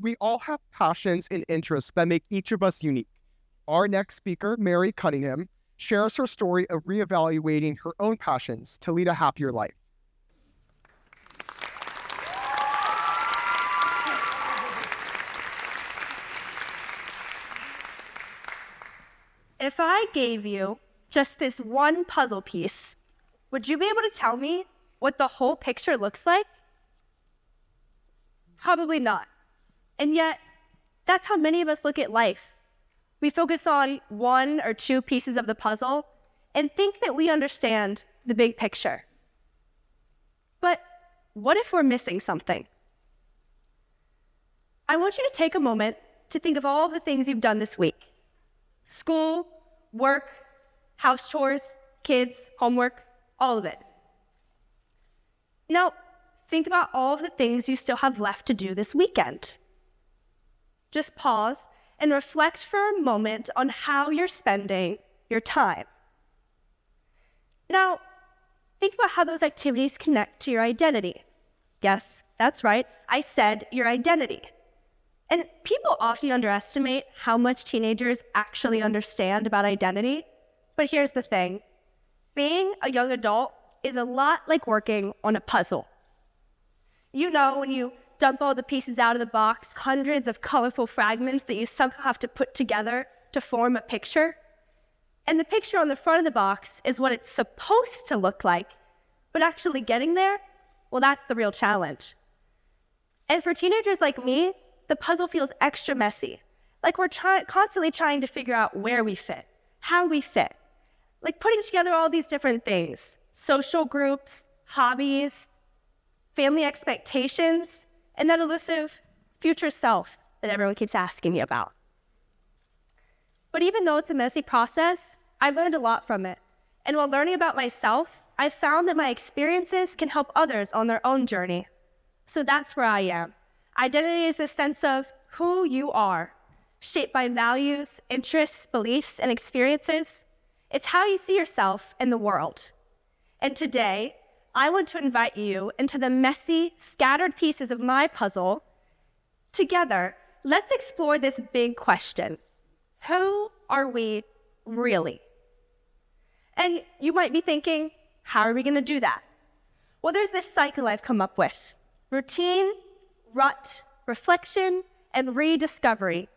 We all have passions and interests that make each of us unique. Our next speaker, Mary Cunningham, shares her story of reevaluating her own passions to lead a happier life. If I gave you just this one puzzle piece, would you be able to tell me what the whole picture looks like? Probably not. And yet, that's how many of us look at life. We focus on one or two pieces of the puzzle and think that we understand the big picture. But what if we're missing something? I want you to take a moment to think of all of the things you've done this week. School, work, house chores, kids, homework, all of it. Now, think about all of the things you still have left to do this weekend. Just pause and reflect for a moment on how you're spending your time. Now, think about how those activities connect to your identity. Yes, that's right, I said your identity. And people often underestimate how much teenagers actually understand about identity. But here's the thing. Being a young adult is a lot like working on a puzzle. You know, when you dump all the pieces out of the box, hundreds of colorful fragments that you somehow have to put together to form a picture. And the picture on the front of the box is what it's supposed to look like, but actually getting there, well, that's the real challenge. And for teenagers like me, the puzzle feels extra messy, like we're constantly trying to figure out where we fit, how we fit, like putting together all these different things, social groups, hobbies, family expectations, and that elusive future self that everyone keeps asking me about. But even though it's a messy process, I've learned a lot from it. And while learning about myself, I've found that my experiences can help others on their own journey. So that's where I am. Identity is the sense of who you are, shaped by values, interests, beliefs, and experiences. It's how you see yourself in the world. And today, I want to invite you into the messy, scattered pieces of my puzzle. Together, let's explore this big question. Who are we really? And you might be thinking, how are we going to do that? Well, there's this cycle I've come up with. Routine, rut, reflection, and rediscovery.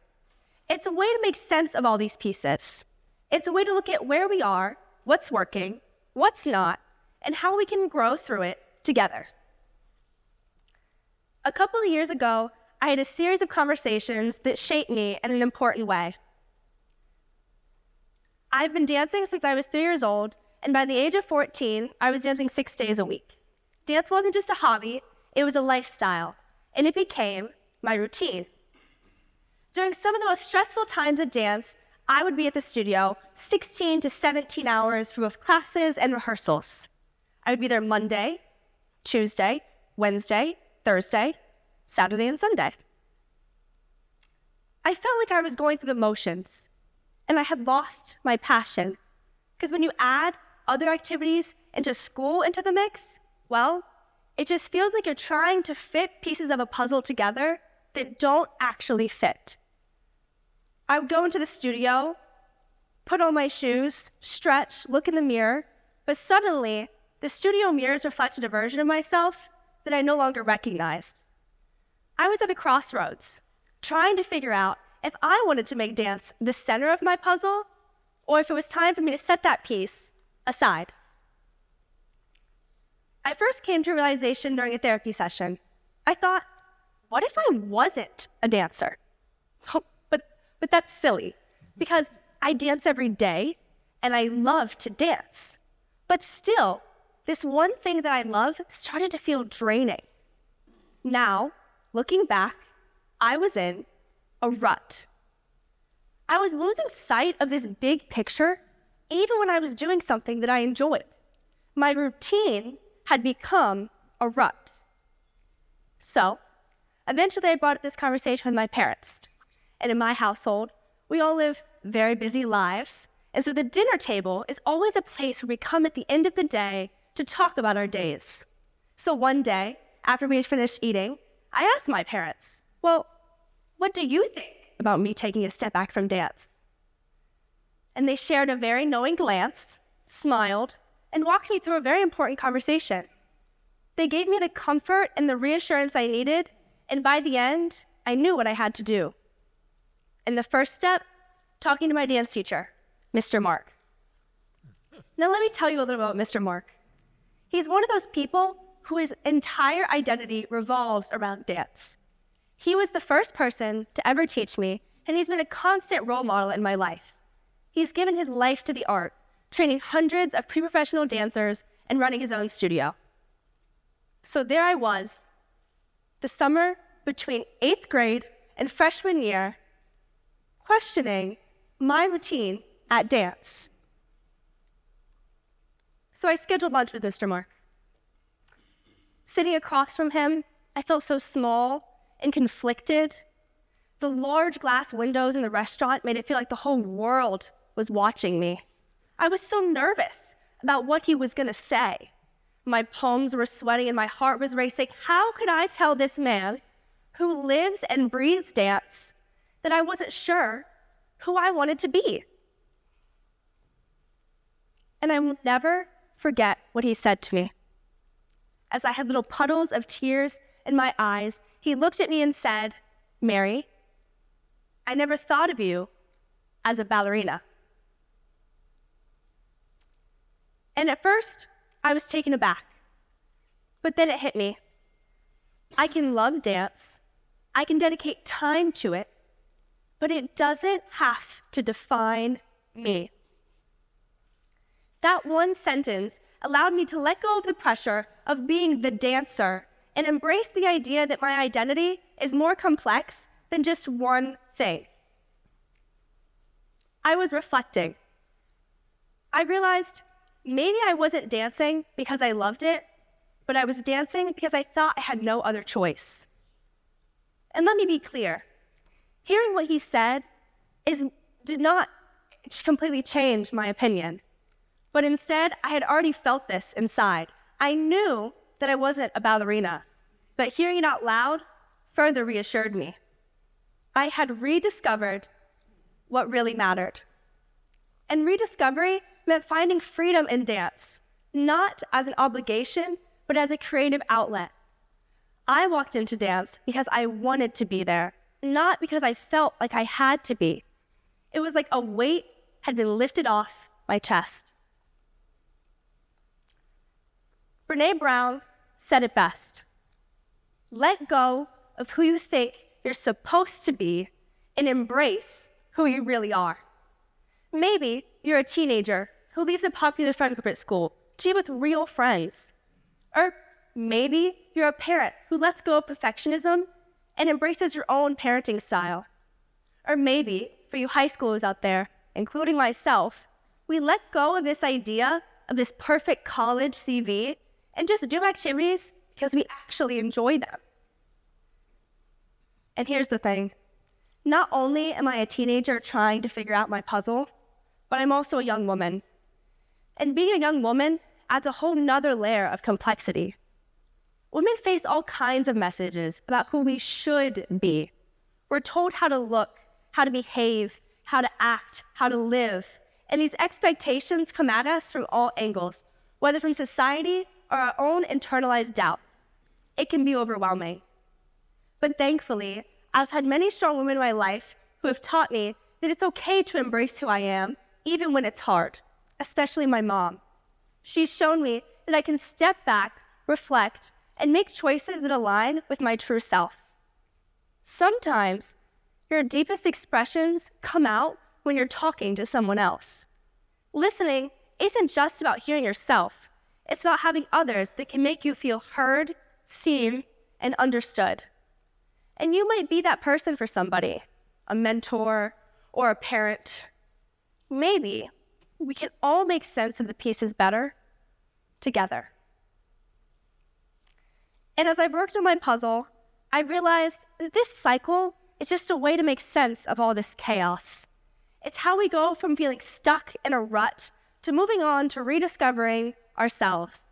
It's a way to make sense of all these pieces. It's a way to look at where we are, what's working, what's not, and how we can grow through it together. A couple of years ago, I had a series of conversations that shaped me in an important way. I've been dancing since I was 3 years old, and by the age of 14, I was dancing 6 days a week. Dance wasn't just a hobby, it was a lifestyle, and it became my routine. During some of the most stressful times of dance, I would be at the studio 16 to 17 hours for both classes and rehearsals. I would be there Monday, Tuesday, Wednesday, Thursday, Saturday, and Sunday. I felt like I was going through the motions, and I had lost my passion. Because when you add other activities and school into the mix, well, it just feels like you're trying to fit pieces of a puzzle together that don't actually fit. I would go into the studio, put on my shoes, stretch, look in the mirror, but suddenly, the studio mirrors reflected a version of myself that I no longer recognized. I was at a crossroads, trying to figure out if I wanted to make dance the center of my puzzle, or if it was time for me to set that piece aside. I first came to a realization during a therapy session. I thought, what if I wasn't a dancer? But that's silly, because I dance every day, and I love to dance. But still, this one thing that I love started to feel draining. Now, looking back, I was in a rut. I was losing sight of this big picture, even when I was doing something that I enjoyed. My routine had become a rut. So, eventually I brought up this conversation with my parents. And in my household, we all live very busy lives. And so the dinner table is always a place where we come at the end of the day to talk about our days. So one day, after we had finished eating, I asked my parents, well, what do you think about me taking a step back from dance? And they shared a very knowing glance, smiled, and walked me through a very important conversation. They gave me the comfort and the reassurance I needed, and by the end, I knew what I had to do. And the first step, talking to my dance teacher, Mr. Mark. Now let me tell you a little about Mr. Mark. He's one of those people whose entire identity revolves around dance. He was the first person to ever teach me, and he's been a constant role model in my life. He's given his life to the art, training hundreds of pre-professional dancers and running his own studio. So there I was, the summer between 8th grade and freshman year, questioning my routine at dance. So I scheduled lunch with Mr. Mark. Sitting across from him, I felt so small and conflicted. The large glass windows in the restaurant made it feel like the whole world was watching me. I was so nervous about what he was going to say. My palms were sweating and my heart was racing. How could I tell this man who lives and breathes dance that I wasn't sure who I wanted to be? And I will never forget what he said to me. As I had little puddles of tears in my eyes, he looked at me and said, "Mary, I never thought of you as a ballerina." And at first, I was taken aback. But then it hit me. I can love dance. I can dedicate time to it, but it doesn't have to define me. That one sentence allowed me to let go of the pressure of being the dancer and embrace the idea that my identity is more complex than just one thing. I was reflecting. I realized maybe I wasn't dancing because I loved it, but I was dancing because I thought I had no other choice. And let me be clear. Hearing what he said did not completely change my opinion. But instead, I had already felt this inside. I knew that I wasn't a ballerina, but hearing it out loud further reassured me. I had rediscovered what really mattered. And rediscovery meant finding freedom in dance, not as an obligation, but as a creative outlet. I walked into dance because I wanted to be there, not because I felt like I had to be. It was like a weight had been lifted off my chest. Brené Brown said it best. Let go of who you think you're supposed to be and embrace who you really are. Maybe you're a teenager who leaves a popular friend group at school to be with real friends. Or maybe you're a parent who lets go of perfectionism and embraces your own parenting style. Or maybe, for you high schoolers out there, including myself, we let go of this idea of this perfect college CV and just do activities because we actually enjoy them. And here's the thing. Not only am I a teenager trying to figure out my puzzle, but I'm also a young woman. And being a young woman adds a whole nother layer of complexity. Women face all kinds of messages about who we should be. We're told how to look, how to behave, how to act, how to live. And these expectations come at us from all angles, whether from society or our own internalized doubts. It can be overwhelming. But thankfully, I've had many strong women in my life who have taught me that it's okay to embrace who I am, even when it's hard, especially my mom. She's shown me that I can step back, reflect, and make choices that align with my true self. Sometimes, your deepest expressions come out when you're talking to someone else. Listening isn't just about hearing yourself. It's about having others that can make you feel heard, seen, and understood. And you might be that person for somebody, a mentor or a parent. Maybe we can all make sense of the pieces better together. And as I worked on my puzzle, I realized that this cycle is just a way to make sense of all this chaos. It's how we go from feeling stuck in a rut to moving on to rediscovering ourselves.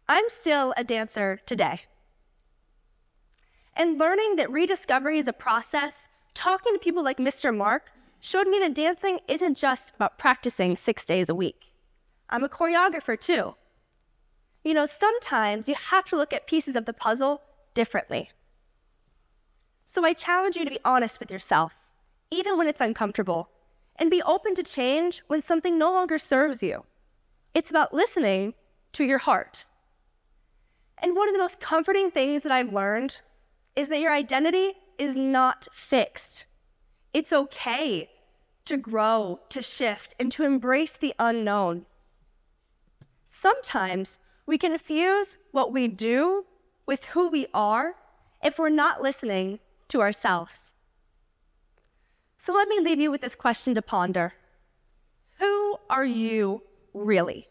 I'm still a dancer today. And learning that rediscovery is a process, talking to people like Mr. Mark, showed me that dancing isn't just about practicing 6 days a week. I'm a choreographer too. You know, sometimes you have to look at pieces of the puzzle differently. So I challenge you to be honest with yourself, even when it's uncomfortable, and be open to change when something no longer serves you. It's about listening to your heart. And one of the most comforting things that I've learned is that your identity is not fixed. It's okay to grow, to shift, and to embrace the unknown. Sometimes we confuse what we do with who we are if we're not listening to ourselves. So let me leave you with this question to ponder. Who are you really?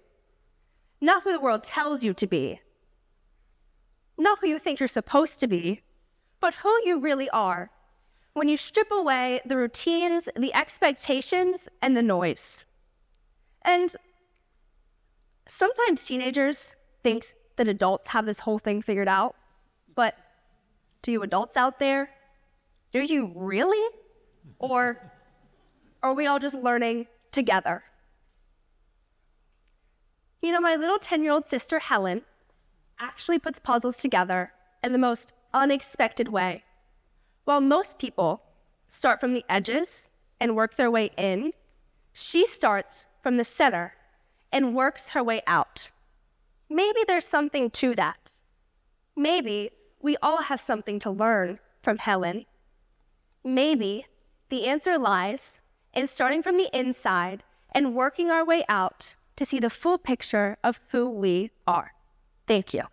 Not who the world tells you to be, not who you think you're supposed to be, but who you really are when you strip away the routines, the expectations, and the noise. And sometimes teenagers think that adults have this whole thing figured out, but to you adults out there, do you really? Or are we all just learning together? You know, my little 10-year-old sister, Helen, actually puts puzzles together in the most unexpected way. While most people start from the edges and work their way in, she starts from the center and works her way out. Maybe there's something to that. Maybe we all have something to learn from Helen. Maybe the answer lies in starting from the inside and working our way out to see the full picture of who we are. Thank you.